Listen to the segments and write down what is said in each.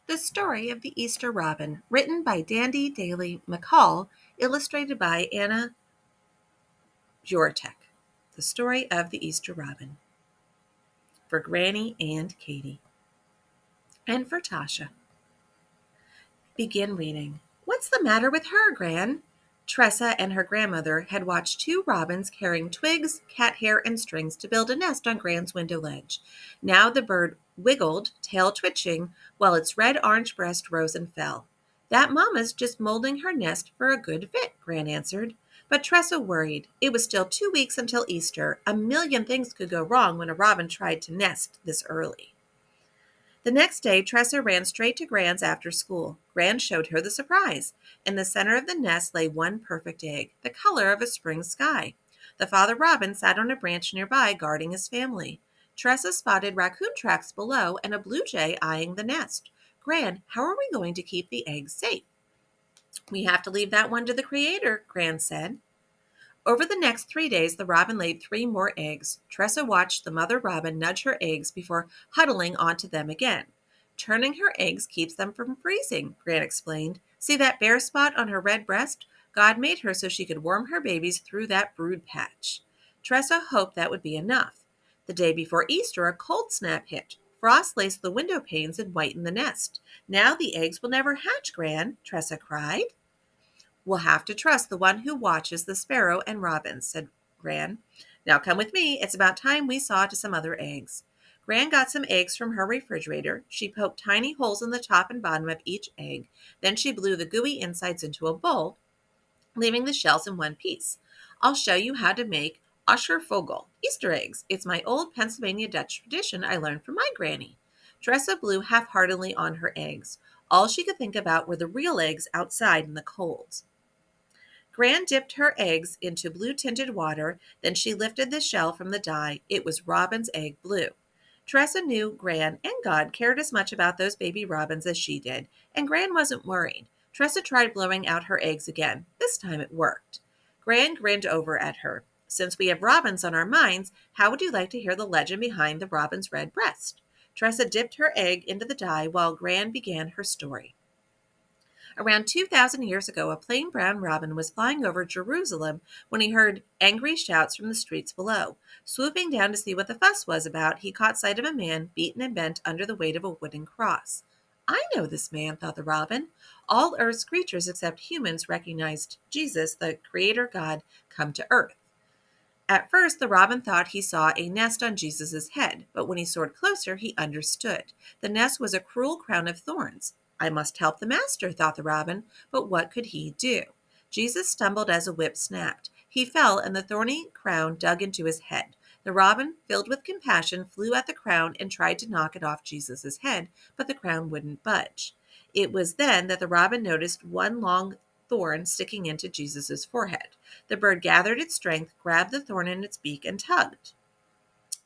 The Story of the Easter Robin, written by Dandi, Daley, Mackall, illustrated by Anna Jortek. The Story of the Easter Robin. For Granny and Katie. And for Tasha. Begin reading. What's the matter with her, Gran? Tressa and her grandmother had watched two robins carrying twigs, cat hair, and strings to build a nest on Gran's window ledge. Now the bird wiggled, tail twitching, while its red-orange breast rose and fell. That Mama's just molding her nest for a good fit, Gran answered. But Tressa worried. It was still 2 weeks until Easter. A million things could go wrong when a robin tried to nest this early. The next day, Tressa ran straight to Gran's after school. Gran showed her the surprise. In the center of the nest lay one perfect egg, the color of a spring sky. The father robin sat on a branch nearby, guarding his family. Tressa spotted raccoon tracks below and a blue jay eyeing the nest. Gran, how are we going to keep the eggs safe? We have to leave that one to the Creator, Gran said. Over the next 3 days, the robin laid 3 more eggs. Tressa watched the mother robin nudge her eggs before huddling onto them again. Turning her eggs keeps them from freezing, Gran explained. See that bare spot on her red breast? God made her so she could warm her babies through that brood patch. Tressa hoped that would be enough. The day before Easter, a cold snap hit. Frost laced the window panes and whitened the nest. Now the eggs will never hatch, Gran, Tressa cried. We'll have to trust the one who watches the sparrow and robins, said Gran. Now come with me. It's about time we saw to some other eggs. Gran got some eggs from her refrigerator. She poked tiny holes in the top and bottom of each egg. Then she blew the gooey insides into a bowl, leaving the shells in one piece. I'll show you how to make Aschervogel, Easter eggs. It's my old Pennsylvania Dutch tradition I learned from my granny. Tressa blew half-heartedly on her eggs. All she could think about were the real eggs outside in the cold. Gran dipped her eggs into blue-tinted water, then she lifted the shell from the dye. It was robin's egg blue. Tressa knew Gran and God cared as much about those baby robins as she did, and Gran wasn't worried. Tressa tried blowing out her eggs again. This time it worked. Gran grinned over at her. Since we have robins on our minds, how would you like to hear the legend behind the robin's red breast? Tressa dipped her egg into the dye while Gran began her story. Around 2,000 years ago, a plain brown robin was flying over Jerusalem when he heard angry shouts from the streets below. Swooping down to see what the fuss was about, he caught sight of a man beaten and bent under the weight of a wooden cross. I know this man, thought the robin. All Earth's creatures except humans recognized Jesus, the Creator God, come to Earth. At first, the robin thought he saw a nest on Jesus' head, but when he soared closer, he understood. The nest was a cruel crown of thorns. I must help the master, thought the robin, but what could he do? Jesus stumbled as a whip snapped. He fell, and the thorny crown dug into his head. The robin, filled with compassion, flew at the crown and tried to knock it off Jesus' head, but the crown wouldn't budge. It was then that the robin noticed one long thorn sticking into Jesus' forehead. The bird gathered its strength, grabbed the thorn in its beak, and tugged.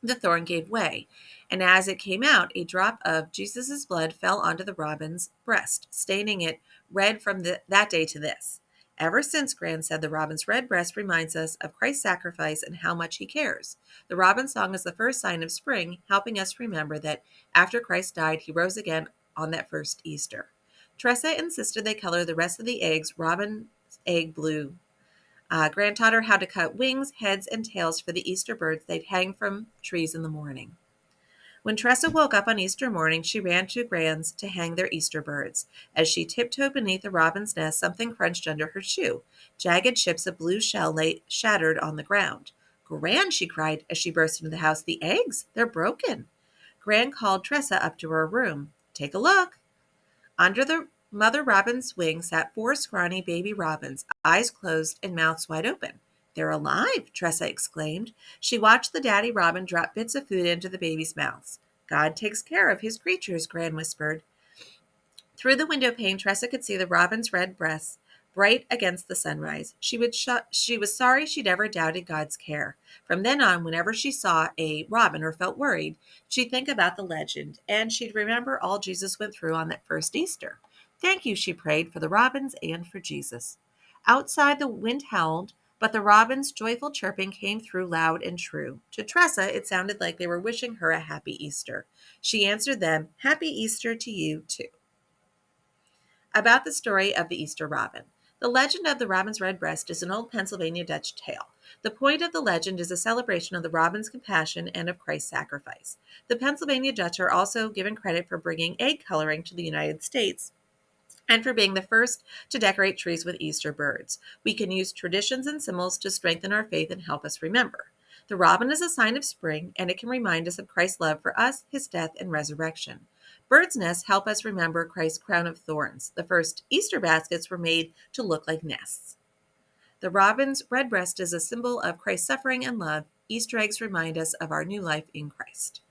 The thorn gave way, and as it came out, a drop of Jesus' blood fell onto the robin's breast, staining it red from that day to this. Ever since, Gran said, the robin's red breast reminds us of Christ's sacrifice and how much he cares. The robin song is the first sign of spring, helping us remember that after Christ died, he rose again on that first Easter. Tressa insisted they color the rest of the eggs robin's egg blue. Gran taught her how to cut wings, heads, and tails for the Easter birds they'd hang from trees in the morning. When Tressa woke up on Easter morning, she ran to Gran's to hang their Easter birds. As she tiptoed beneath the robin's nest, something crunched under her shoe. Jagged chips of blue shell lay shattered on the ground. Gran, she cried as she burst into the house, the eggs, they're broken. Gran called Tressa up to her room. Take a look. Under the mother robin's wing sat 4 scrawny baby robins, eyes closed and mouths wide open. They're alive, Tressa exclaimed. She watched the daddy robin drop bits of food into the babies' mouths. God takes care of his creatures, Gran whispered. Through the window pane, Tressa could see the robin's red breasts, bright against the sunrise. She was sorry she'd ever doubted God's care. From then on, whenever she saw a robin or felt worried, she'd think about the legend, and she'd remember all Jesus went through on that first Easter. Thank you, she prayed, for the robins and for Jesus. Outside, the wind howled, but the robins' joyful chirping came through loud and true. To Tressa, it sounded like they were wishing her a happy Easter. She answered them, Happy Easter to you, too. About the story of the Easter robin. The legend of the robin's red breast is an old Pennsylvania Dutch tale. The point of the legend is a celebration of the robin's compassion and of Christ's sacrifice. The Pennsylvania Dutch are also given credit for bringing egg coloring to the United States and for being the first to decorate trees with Easter birds. We can use traditions and symbols to strengthen our faith and help us remember. The robin is a sign of spring, and it can remind us of Christ's love for us, his death, and resurrection. Birds' nests help us remember Christ's crown of thorns. The first Easter baskets were made to look like nests. The robin's red breast is a symbol of Christ's suffering and love. Easter eggs remind us of our new life in Christ.